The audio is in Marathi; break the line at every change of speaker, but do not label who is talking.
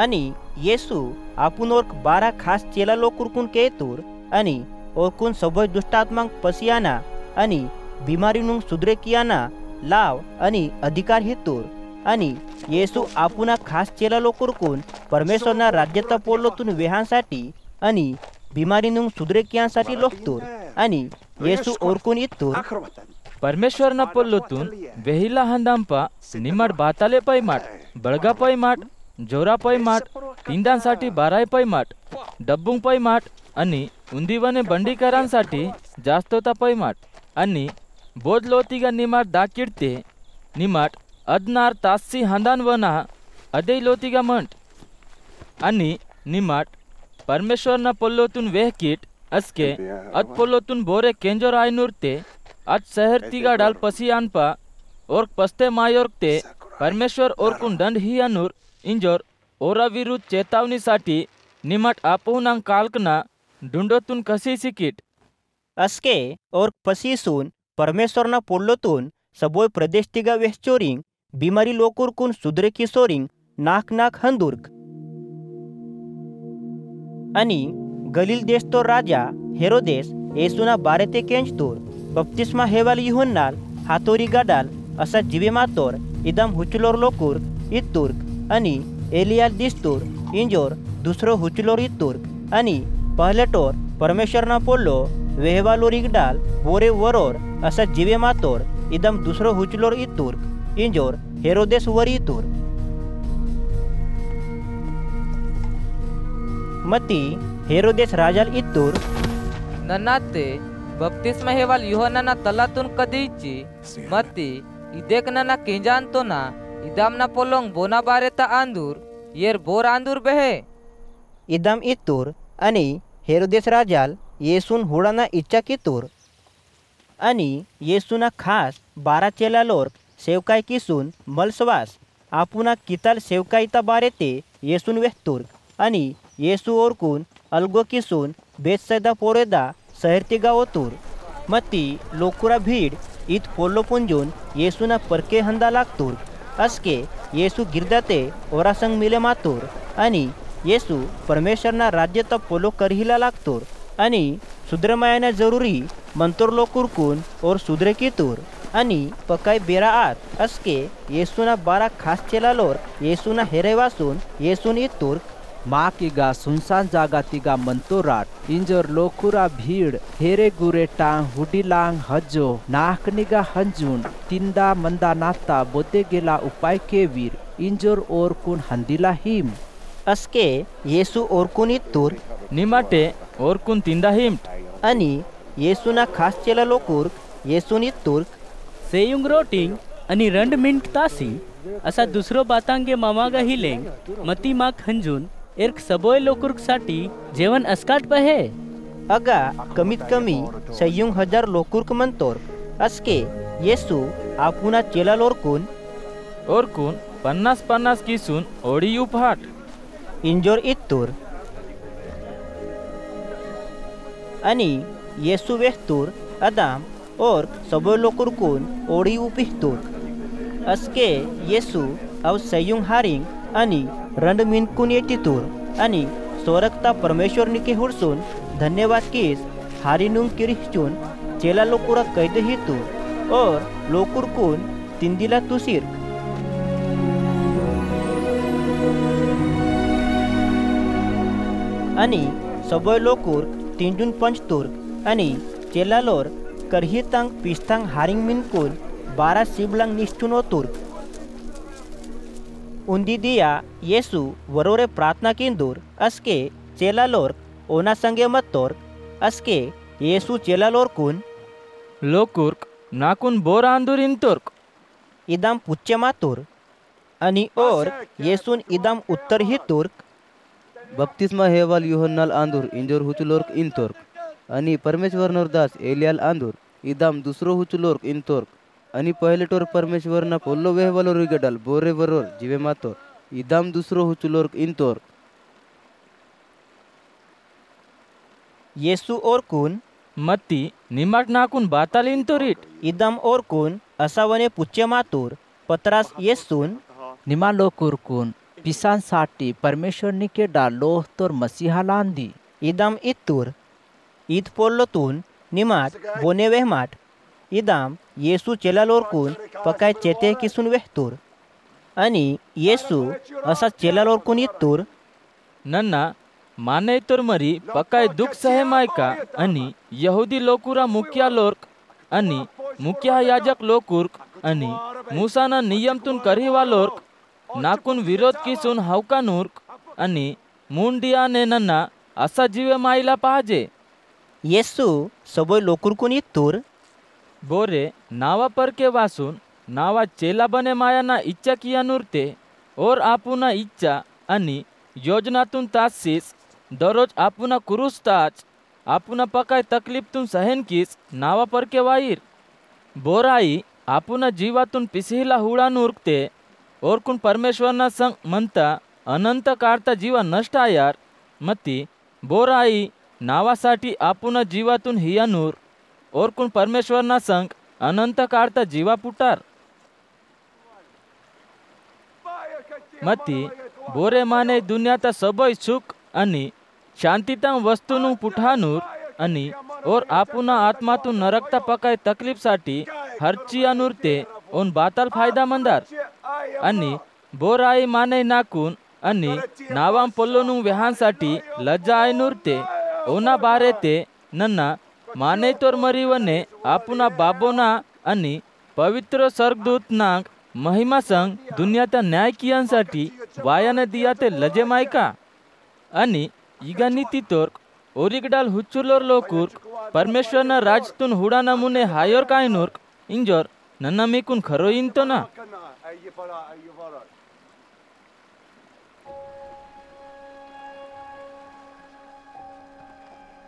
आणि येसू आपण ओर्क 12 खास चेला लोकुरकून केतूर आणि ओरकून सबय दुष्टात्मांक पसियाना आणि बिमारीनुंग सुधरे कियाना लाव आणि अधिकार हितूर आणि येसू आपुना खास चेला लोकुरकून परमेश्वरना राज्यता पोलोतून वेहांसाठी आणि बिमारीनुंग सुधरे कियांसाठी लोकतूर आणि येसू ओरकून इतूर
परमेश्वरना पोल्लोतून वेहिला हंदांपा निमाड बाताले पैमाट बळगा पैमाट जोरा पैमाट तिंदांसाठी 12 पैमाट डब्बुंग पैमाट आणि उंदीवने बंडीकरांसाठी जास्तोता पैमाट आणि बोधलोतीगा निमाट दाकिडते निमाट अदनार तासी हंदानवना अदे लोतीगा मंट आणि निमाट परमेश्वरना पोल्लोतून वेहकीट अस्के अद पोल्लोतून बोरे केंजोर आयनूरते अद शहर तिगा डाल पसी अनपा और पस्ते मायोरते परमेश्वर ओरकून दंड ही अनुर इंजोर ओरा विरुद्ध चेतावनीसाठी निमाट आपोहुनांग कालकना डुंडोतून कसी सिकीट
अस्के और पसीसून परमेश्वरना पोल्लोतून सबोय प्रदेश तिगा वेहचोरिंग बिमारी लोकुरकून सुधरे किशोरिंग नाक नाक हंदुर्क आणि गलील देश तो राजा हेरोदेस येसुना बारेते केंचतोर बप्तिस्मा हेवाल युहन्नाल हातोरी गाडाल असा जिवे मातोर इदम हुचलोर लोकुर इतुर्क आणि एलियाल दिस्तूर इंजोर दुसरो हुचलोर इतुर्क आणि पहलेटोर परमेश्वरना पोल्लो वेहवालोरिगडाल बोरे वरोर असा जिवे मातोर इदम दुसरो हुचलोर इतुर्क इंजोर हेरोदेस वरी इतुर्क मती हेरोदेस राजाल इतुर
नन्नाते बप्तिस्मा हेवाल युहन्नाना तलातून कदीची मती इदेकनाना केंजांतोना इदामना पोलोंग बोना बारेता आंदूर येर बोर आंदूर बेहे
इदम इतुर आणि हेरोदेस राजाल येसून हुडाना इच्छा कितूर आणि येसूना खास 12 चेलालोर सेवकाय किसून मलसवास आपुना किताल सेवकायता बारेते येसून वेहतूर आणि येसू ओरकून अलगो किसून बेतसैदा पोरेदा सहरतिगा ओतूर मती लोकुरा भीड इत पोल्लो पुंजून येसूना परके हंदा लागतूर अस्के येसू गिरदाते ओरासंग मिले मातूर आणि येसू परमेश्वरना राज्य तप पोलो करहिला लागतूर आणि सुद्रमायाना जरुरी मंतोर लोकुरकून और सुद्रे कितूर आणि पकाय बेरा आत अस्के येसूना 12 खास चेलालोर येसूना हेरेवासून येसून इतूर
माकिगा सुनसान जागा तिगा मंतोराट इंजोर लोकुरा भीड़ हेरे गुरे टांग हुडीलांग हजो नाकनिगा हंजून तिंदा मंदा नाता बोते गेला उपाय के वीर इंजोर ओरकून हंदिला हिम
अस्के येसू ओरकून इतूर
निमाटे ओरकून तिंदा हिमट
आणि येसूना खास चेला लोकुर येसून इतूर
सेयुंग रोटिंग आणि रंड मिंट तासी असा दुसरो बातांगे मामागा हिलेंग मती माक हंजून एर्क सबोय लोकुर्कसाठी जेवण अस्काट पहे
अगा कमीत कमी सयुंग 1000 लोकुर्क मंतोर अस्के येसू आपुना चेला लोरकून
ओरकून 50 किसून ओडी उपहाट
इंजोर इतूर आणि येसू वेहतूर अदाम और सबोय लोकुरकून ओडी उपिहतूर अस्के येसू अव सयुंग हारिंग आणि रंड मिनकून येतीतूर आणि सोरकता परमेश्वर निके हुडसून धन्यवाद कीस हारिनुंग किरिचून चेला लोकुरा कैद हितूर और लोकुरकून तिंदिला तुसिर आणि सबोय लोकुर तिंजून पंचतूर आणि चेला लोर करहितांग पिस्तांग हारिंग मिनकून 12 शिबलांग निष्ठून ओतूर उंदी दिया येसू वरोरे प्रार्थना किंदूर अस्के चेलालोर ओना संगे मत्तोर अस्के येसू चेलालोरकून
लोकुर्क नाकून बोर आंदूर इंतुर्क
इदाम पुच्चे मातूर आणि और येसून इदाम उत्तर ही तुर्क
बप्तिस्मा हेवाल युहन्नाल आंदूर इंजोर हुचुलोर्क इंतोर्क आणि परमेश्वरनोर दास एलियाल आंदूर इदाम दुसरो हुचुलोर्क इंतोर्क आणि पहिले टोर परमेश्वरना पोल्लो वेहवालो रिगडल बोरे बरोर जीवे मातो इदाम दुसरो हुचुलोर्क इंतोर्क
येसू ओरकून
मत्ती निमाट नाकून बाताल इंतोरीट
इदाम ओरकून असावने पुच्चे मातूर पत्रास येसून
निमा लोकुरकून पिसांसाठी परमेश्वरनी केडा लोह तोर मसीहाला अंदी
इदाम इत्तूर ईद पोल्लोतून निमात बोने वेहमाट इदाम येसू चेलालोरकून पकाय चेते किसून वेहतूर आणि येसू असा चेलालोरकून इत्तूर
नन्ना माने तोर मरी पकाय दुख सहे मायका आणि यहुदी लोकुरा मुख्या लोर्क आणि मुख्या याजक लोकुर्क आणि मूसाना नियमतून करीवा लोर्क नाकून विरोध किसून हावका नूर्क आणि मुंडियाने नन्ना असा जीवे माईला पाहिजे.
येसू सबोय लोकुरकून इत्तूर
बोरे नावा परके वासून नावा चेला बने मायाना इच्छा किया नूरते और आपुना इच्छा आणि योजनातून तासीस दररोज आपुना कुरुस ताच आपुना पकाय तकलीफतून सहन किस नावा परके वाईर बोराई आपुना जीवातून पिसिहिला हुळा नूरते और कुण परमेश्वरना संग म्हणता अनंत काढता जीवा नष्ट आयार मती बोराई नावासाठी आपुना जीवातून हिया नूर और कुण परमेश्वरना संग अनंत काढता जीवा पुटार मती बोरे माने दुनियाता सबय सुख आणि शांतिता वस्तूनु पुठानूर आणि और आपुना आत्मातून नरकता पकाय तकलीफसाठी हरची अनुरते ओन बाताल फायदा मंदार आणि बोराई माने नाकून आणि नावाम पोल्लोनु व्याहांसाठी लज्जा आय नूरते ओना बारे ते नन्ना माने तोर मरीवने आपुना बाबोना आणि पवित्र स्वर्गदूत नांग महिमा संग दुनियाता न्याय कियांसाठी वायाने दिया ते लजे मायका आणि इगा नीती तोर्क ओरिगडाल हुच्चुलोर लोकुर्क परमेश्वरना राजतून हुडा नमुने हायोर काय नूर्क इंजोर नन्ना मीकून खरो इंतो ना.